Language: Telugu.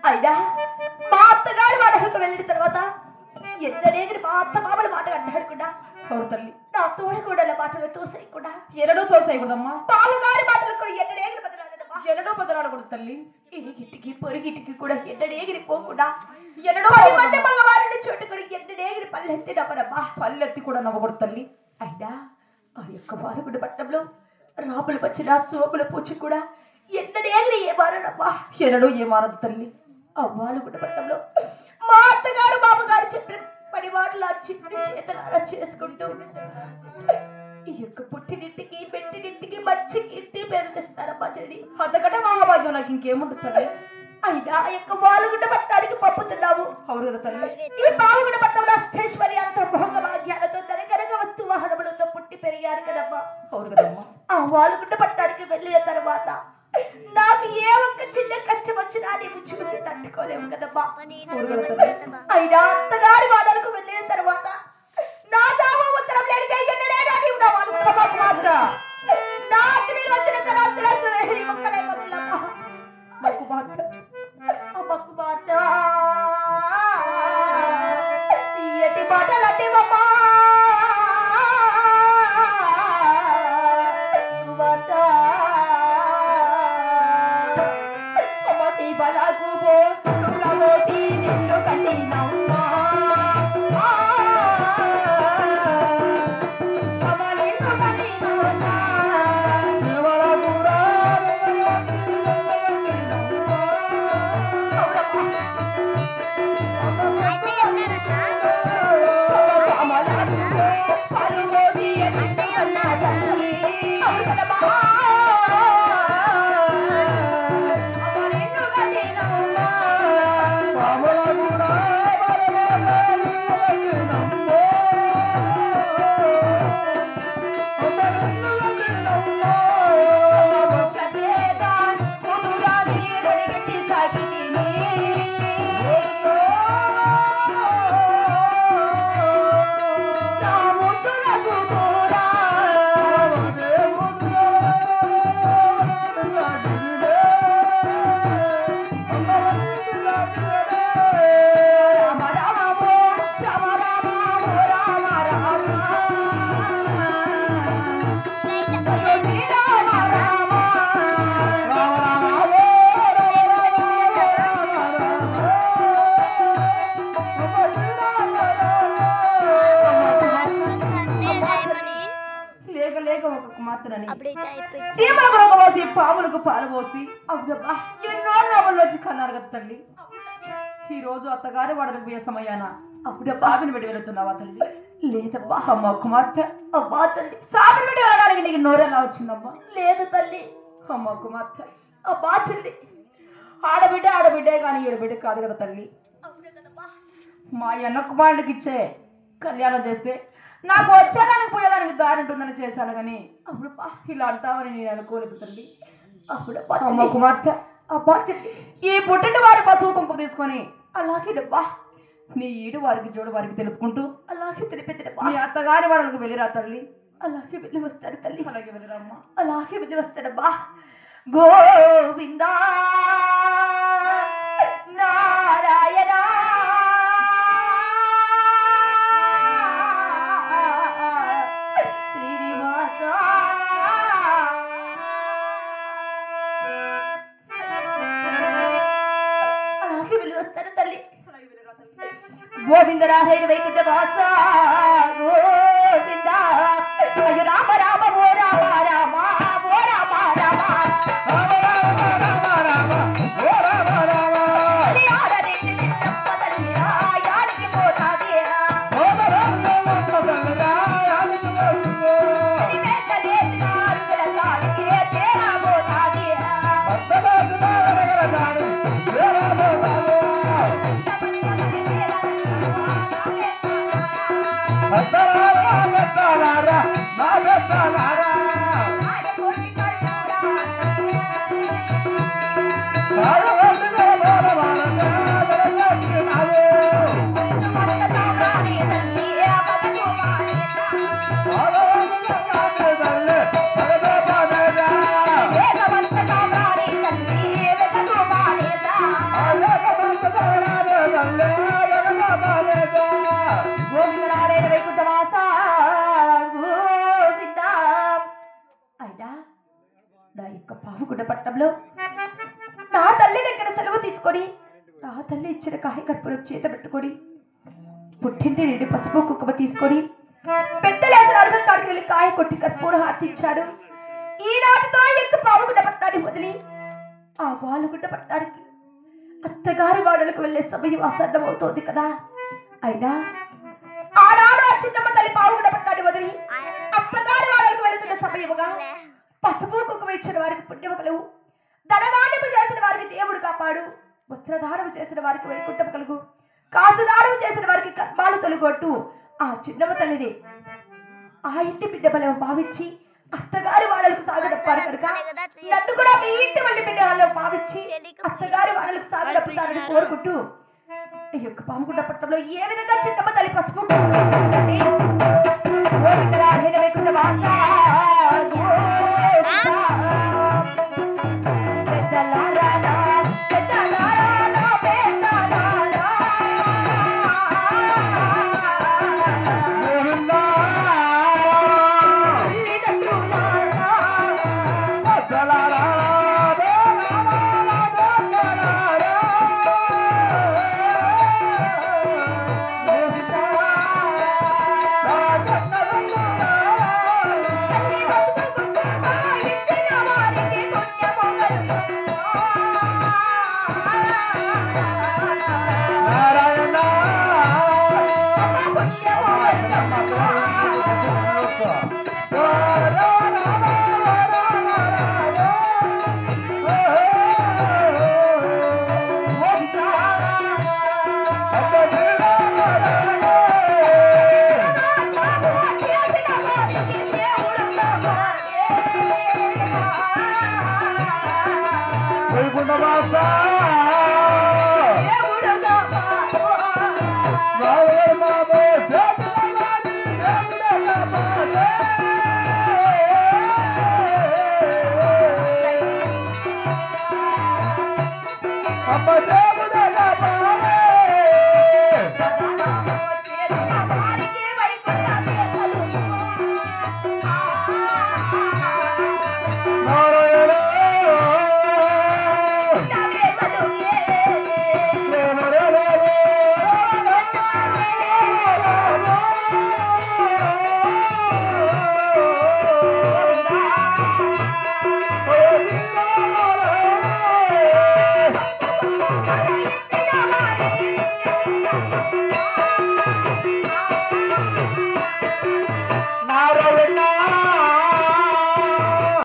అయినా మా అత్తగారి మాటలకు వెళ్ళిన తర్వాత ఎన్నడేగిన మా అత్త మామల మాట అంటాడకుండా తల్లి నా తోడ కూడా మాటలు తోసేయకుండా ఎరడో తోసేయకూడదమ్మా. బావగారి మాటలు కూడా ఎన్నడేగిన బదలాడదమ్మా. ఎరడో బదలాడకూడదు తల్లి. ఇరిగిటికి పొరిగిటికి కూడా ఎన్నడేగిరి పోకుండా ఎన్నడో 10 మంది మగవారిని చోటుకుని ఎన్నడేగిరి పల్లెత్తి నవ్వడమ్మా. పల్లెత్తి కూడా నవ్వకూడదు తల్లి. అయినా ఆ యొక్క వారుగుడి పట్టణంలో రాములు వచ్చిన సోముల పూచి కూడా ఎన్నడేగిరి ఏమారడమ్మా. ఎరడో ఏమారదు తల్లి. ఆ వారుగుడి పట్టణంలో మా అత్తగారు బాబుగారు చెప్పిన పని వాటిలా చిన్న చేతనారా చేసుకుంటూ ఈ యొక్క పుట్టినింటికి పెట్టినింటికి మంచి కీర్తి పేరు తెస్తారమ్మా చెడి. అంతకంటే మహాభాగ్యం నాకు ఇంకేముంటుంది తల్లి. అయినా ఆ యొక్క వాలుగుండ పట్టణానికి పంపుతున్నావు. అవును కదా తల్లి. ఈ బాలుగుండ పట్టణంలో అష్టైశ్వర్యాలతో భోగ భాగ్యాలతో గనగనగ వస్తు వాహనములతో పుట్టి పెరిగారు కదమ్మా. అవును కదమ్మా. ఆ వాలుగుండ పట్టణానికి వెళ్ళిన తర్వాత నాకు ఏ ఒక్క చిన్న కష్టం వచ్చినా నీవు చూసి తట్టుకోలేము కదమ్మా. అయినా అత్తగారి వాదనకు వెళ్ళిన తర్వాత నా చావు ఉత్తరం లేనిదే ఎన్నడైనా నీవు నా వాలుగుండ మాత్రం నాకు మీరు వచ్చిన తర్వాత మొక్కలే మొదలమ్మా. నాకు బాధ అమ్మకు బాధ తీయటి మాటలంటివమ్మా. చీమలకు పోసి పాములకు పాలు పోసి ఎన్నో నవ్వులు వచ్చి కన్నారు కదా తల్లి. ఈ రోజు అత్తగారి వాడలకు పోయే సమయాన అప్పుడే సాగుని పెట్టి వెళుతున్నావా తల్లి? లేదమ్మా. అమ్మ కుమార్తె అమ్మా తల్లి సాగుని పెట్టి వెళ్ళడానికి నీకు నోరెలా వచ్చిందమ్మా? లేదు తల్లి. అమ్మ కుమార్తె అమ్మా చెల్లి ఆడబిడ్డే కానీ ఏడుబిడ్డ కాదు కదా తల్లి. మా అన్న కుమారుడికి ఇచ్చే కళ్యాణం చేస్తే నాకు వచ్చేదానికి పోయేదానికి దారి ఉంటుందని చేశాను కానీ అప్పుడు ఇలా అంటామని నేను అనుకోలేదు తల్లి. అమ్మ కుమార్తె అబ్బా చెల్లి ఈ పుట్టిన వారి పసుపు కుంకుమ తీసుకొని అలాగేనబ్బా నీ ఈడు వారికి జోడు వారికి తెలుపుకుంటూ అలాగే తెలిపిద్దమ్మా. నీ అత్తగారి వాళ్ళకి వెళ్ళిరా తల్లి. అలాగే వెళ్ళి వస్తాడు తల్లి. అలాగే వెళ్ళిరమ్మా. అలాగే వెళ్ళి వస్తాడమ్మా. గోవిందా నారాయణ శ్రీనివాస అలాగే వెళ్ళి వస్తాడు తల్లి. గోవిందరాహైన వైకుంఠ వాస గోవింద అయ్యో రామ రామ ఓ రామ రామ ఓ రామ రామ నా యొక్క పావుగుడ్డ పట్టంలో నా తల్లి దగ్గర సెలవు తీసుకొని నా తల్లి ఇచ్చిన కాయ కర్పూరం చేత పెట్టుకొని పుట్టింటి నుండి పసుపు కుంకుమ తీసుకొని పెద్దలు అర్థం కాడికి వెళ్ళి కాయ కొట్టి కర్పూరం హార్తిచ్చాడు. ఈనాటితో ఈ యొక్క పావుగుడ్డ పట్టాన్ని వదిలి ఆ వాలుగుడ్డ పట్టానికి అత్తగారి వాడలకు వెళ్ళే సమయం ఆసన్నం అవుతోంది కదా. అయినా ఆనాడు ఆ చిన్నమ్మ తల్లి పావుగుడ్డ పట్టాన్ని వదిలి అత్తగారి వాడలకు వెళ్తున్న సమయముగా పసుపు కుంకుమ ఇచ్చిన వారికి పుణ్యము కలుగు, ధనదానము చేసిన వారికి దేవుడు కాపాడు, వస్త్రదానము చేసిన వారికి వైకుంఠము కలుగు, కాసుదానము చేసిన వారికి కర్మాలు తొలగొట్టు ఆ చిన్నమ్మ తల్లిని ఆ ఇంటి బిడ్డ బలం భావించి అత్తగారి వాడలకు సాగడప్పారు కనుక నన్ను కూడా మీ ఇంటి మళ్ళీ బిడ్డ వాళ్ళలో భావించి అత్తగారి వాడలకు సాగడప్పుతారని కోరుకుంటూ ఈ యొక్క పాముగుడ్డ పట్టణంలో ఏ విధంగా చిన్నమ్మ తల్లి పసుపు